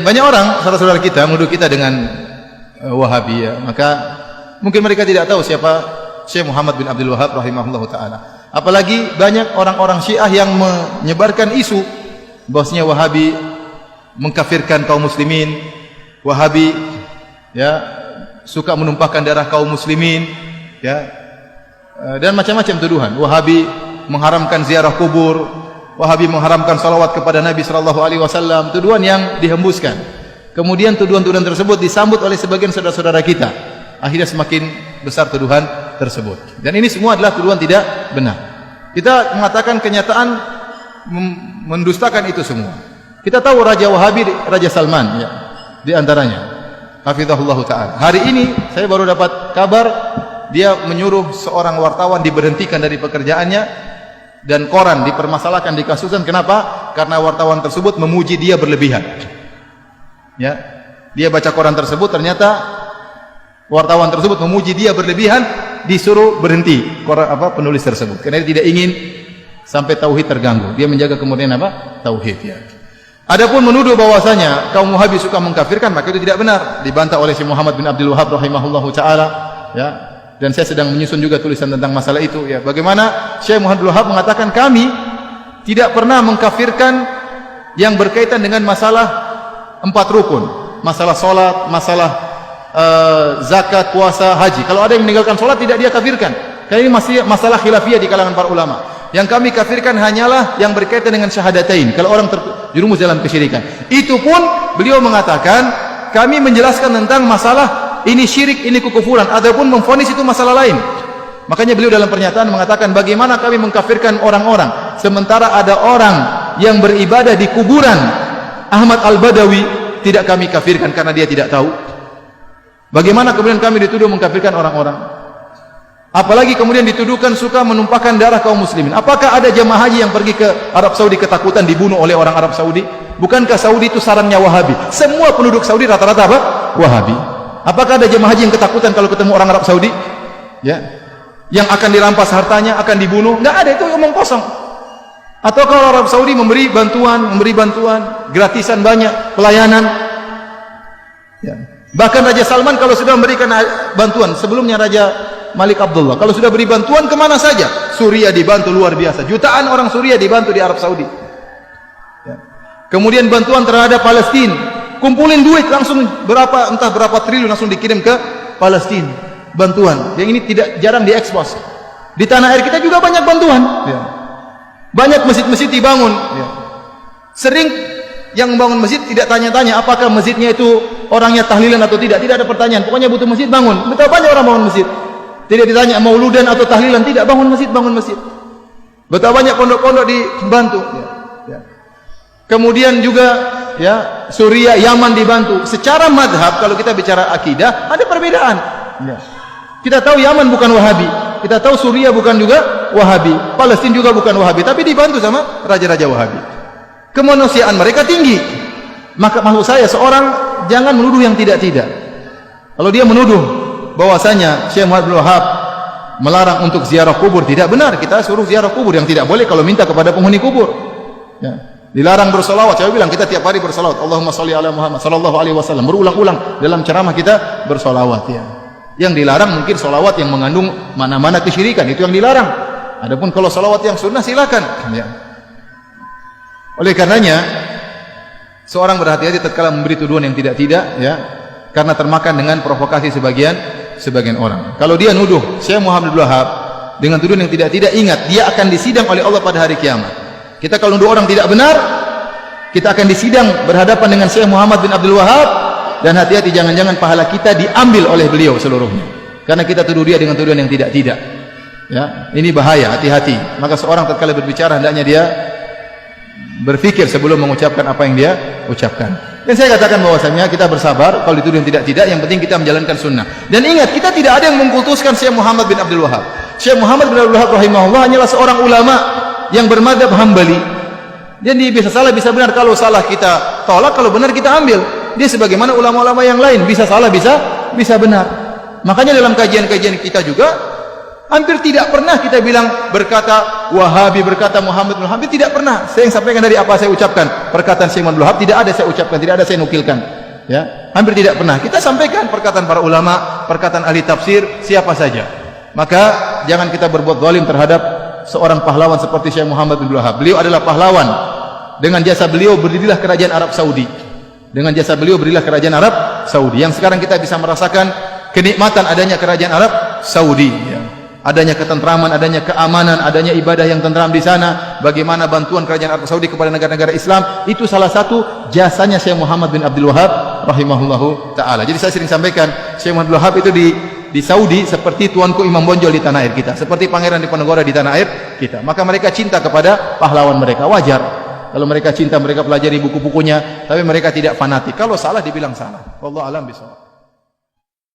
banyak orang saudara-saudara kita menuduh kita dengan Wahabi, ya. Maka mungkin mereka tidak tahu siapa Syekh Muhammad bin Abdul Wahab rahimahullah taala. Apalagi banyak orang-orang Syiah yang menyebarkan isu bahwasanya Wahabi mengkafirkan kaum muslimin, Wahabi ya suka menumpahkan darah kaum muslimin, ya. Dan macam-macam tuduhan. Wahabi mengharamkan ziarah kubur, Wahabi mengharamkan salawat kepada Nabi sallallahu alaihi wasallam, tuduhan yang dihembuskan. Kemudian tuduhan-tuduhan tersebut disambut oleh sebagian saudara-saudara kita. Akhirnya semakin besar tuduhan tersebut. Dan ini semua adalah tuduhan tidak benar. Kita mengatakan kenyataan mendustakan itu semua. Kita tahu Raja Wahabi, Raja Salman, ya, di antaranya. Hafizahullah ta'ala. Hari ini saya baru dapat kabar dia menyuruh seorang wartawan diberhentikan dari pekerjaannya dan koran dipermasalahkan, dikasuskan. Kenapa? Karena wartawan tersebut memuji dia berlebihan. Ya, dia baca koran tersebut, ternyata wartawan tersebut memuji dia berlebihan, disuruh berhenti penulis tersebut karena dia tidak ingin sampai tauhid terganggu. Dia menjaga kemudian tauhid, ya. Adapun menuduh bahwasanya kaum Wahabi suka mengkafirkan, maka itu tidak benar. Dibantah oleh Syekh Muhammad bin Abdul Wahab rahimahullahu taala, ya. Dan saya sedang menyusun juga tulisan tentang masalah itu, ya. Bagaimana Syekh Muhammad bin Abdul Wahab mengatakan kami tidak pernah mengkafirkan yang berkaitan dengan masalah 4 rukun, masalah salat, masalah zakat, puasa, haji. Kalau ada yang meninggalkan salat tidak dia kafirkan. Karena ini masih masalah khilafiyah di kalangan para ulama. Yang kami kafirkan hanyalah yang berkaitan dengan syahadatain. Kalau orang terjerumus dalam kesyirikan, itu pun beliau mengatakan kami menjelaskan tentang masalah ini syirik, ini kekufuran, ataupun memvonis itu masalah lain. Makanya beliau dalam pernyataan mengatakan bagaimana kami mengkafirkan orang-orang sementara ada orang yang beribadah di kuburan Ahmad Al-Badawi tidak kami kafirkan karena dia tidak tahu. Bagaimana kemudian kami dituduh mengkafirkan orang-orang? Apalagi kemudian dituduhkan suka menumpahkan darah kaum muslimin. Apakah ada jemaah haji yang pergi ke Arab Saudi ketakutan dibunuh oleh orang Arab Saudi? Bukankah Saudi itu sarangnya Wahabi? Semua penduduk Saudi rata-rata Wahabi. Apakah ada jemaah haji yang ketakutan kalau ketemu orang Arab Saudi? Ya, yang akan dirampas hartanya, akan dibunuh? Enggak ada, itu omong kosong. Atau kalau Arab Saudi memberi bantuan gratisan banyak, pelayanan. Ya. Bahkan Raja Salman kalau sudah memberikan bantuan, sebelumnya Raja Malik Abdullah, kalau sudah beri bantuan kemana saja, Suriah dibantu luar biasa, jutaan orang Suriah dibantu di Arab Saudi. Ya. Kemudian bantuan terhadap Palestina, kumpulin duit langsung entah berapa triliun langsung dikirim ke Palestina. Bantuan yang ini tidak jarang diekspos. Di tanah air kita juga banyak bantuan. Ya. Banyak masjid-masjid dibangun. Ya. Sering yang membangun masjid tidak tanya-tanya apakah masjidnya itu orangnya tahlilan atau tidak. Tidak ada pertanyaan. Pokoknya butuh masjid bangun. Betapa banyak orang bangun masjid. Tidak ditanya mauludan atau tahlilan, tidak, bangun masjid. Betapa banyak pondok-pondok dibantu. Ya. Ya. Kemudian juga ya Suriah, Yaman dibantu. Secara madhab kalau kita bicara akidah ada perbedaan. Ya. Kita tahu Yaman bukan Wahabi, kita tahu Suriah bukan juga Wahabi, Palestina juga bukan Wahabi, tapi dibantu sama raja-raja Wahabi. Kemanusiaan mereka tinggi. Maka maksud saya seorang jangan menuduh yang tidak-tidak. Kalau dia menuduh bahwasanya Syekh Muhammad bin Wahab melarang untuk ziarah kubur, tidak benar. Kita suruh ziarah kubur, yang tidak boleh kalau minta kepada penghuni kubur. Ya. Dilarang bersolawat. Saya bilang kita tiap hari bersolawat. Allahumma sholli ala Muhammad sallallahu alaihi wasallam. Berulang-ulang dalam ceramah kita bersolawat. Ya. Yang dilarang mungkin solawat yang mengandung mana-mana kesyirikan, itu yang dilarang. Adapun kalau solawat yang sunnah silakan. Ya. Oleh karenanya seorang berhati-hati tatkala memberi tuduhan yang tidak-tidak, ya, karena termakan dengan provokasi sebagian orang. Kalau dia nuduh Syekh Muhammad bin Wahab dengan tuduhan yang tidak-tidak, ingat dia akan disidang oleh Allah pada hari kiamat. Kita kalau nuduh orang tidak benar, kita akan disidang berhadapan dengan Syekh Muhammad bin Abdul Wahab, dan hati-hati jangan-jangan pahala kita diambil oleh beliau seluruhnya. Karena kita tuduh dia dengan tuduhan yang tidak-tidak. Ya, ini bahaya, hati-hati. Maka seorang tatkala berbicara hendaknya dia berpikir sebelum mengucapkan apa yang dia ucapkan. Dan saya katakan bahwasanya kita bersabar kalau dituduh yang tidak-tidak, yang penting kita menjalankan sunnah. Dan ingat, kita tidak ada yang mengkultuskan Syekh Muhammad bin Abdul Wahab. Syekh Muhammad bin Abdul Wahab rahimahullah hanyalah seorang ulama yang bermadzhab Hambali. Jadi bisa salah bisa benar. Kalau salah kita tolak, kalau benar kita ambil. Dia sebagaimana ulama-ulama yang lain, bisa salah bisa benar. Makanya dalam kajian-kajian kita juga Hampir tidak pernah kita bilang berkata Wahabi, berkata Muhammad bin Wahab, tidak pernah. Saya yang sampaikan dari apa saya ucapkan. Perkataan Syekh Muhammad bin Wahab tidak ada saya ucapkan, tidak ada saya nukilkan. Ya, hampir tidak pernah. Kita sampaikan perkataan para ulama, perkataan ahli tafsir, siapa saja. Maka jangan kita berbuat zalim terhadap seorang pahlawan seperti Syekh Muhammad bin Wahab. Beliau adalah pahlawan. Dengan jasa beliau berdirilah kerajaan Arab Saudi. Dengan jasa beliau berdirilah kerajaan Arab Saudi. Yang sekarang kita bisa merasakan kenikmatan adanya kerajaan Arab Saudi. Ya. Adanya ketentraman, adanya keamanan, adanya ibadah yang tentram di sana. Bagaimana bantuan kerajaan Arab Saudi kepada negara-negara Islam, itu salah satu jasanya Syekh Muhammad bin Abdul Wahab rahimahullahu taala. Jadi saya sering sampaikan, Syekh Muhammad bin Wahab itu di Saudi seperti tuanku Imam Bonjol di tanah air kita, seperti Pangeran Diponegoro di tanah air kita. Maka mereka cinta kepada pahlawan mereka, wajar. Kalau mereka cinta, mereka pelajari buku-bukunya, tapi mereka tidak fanatik. Kalau salah dibilang salah. Wallahu a'lam bishawab.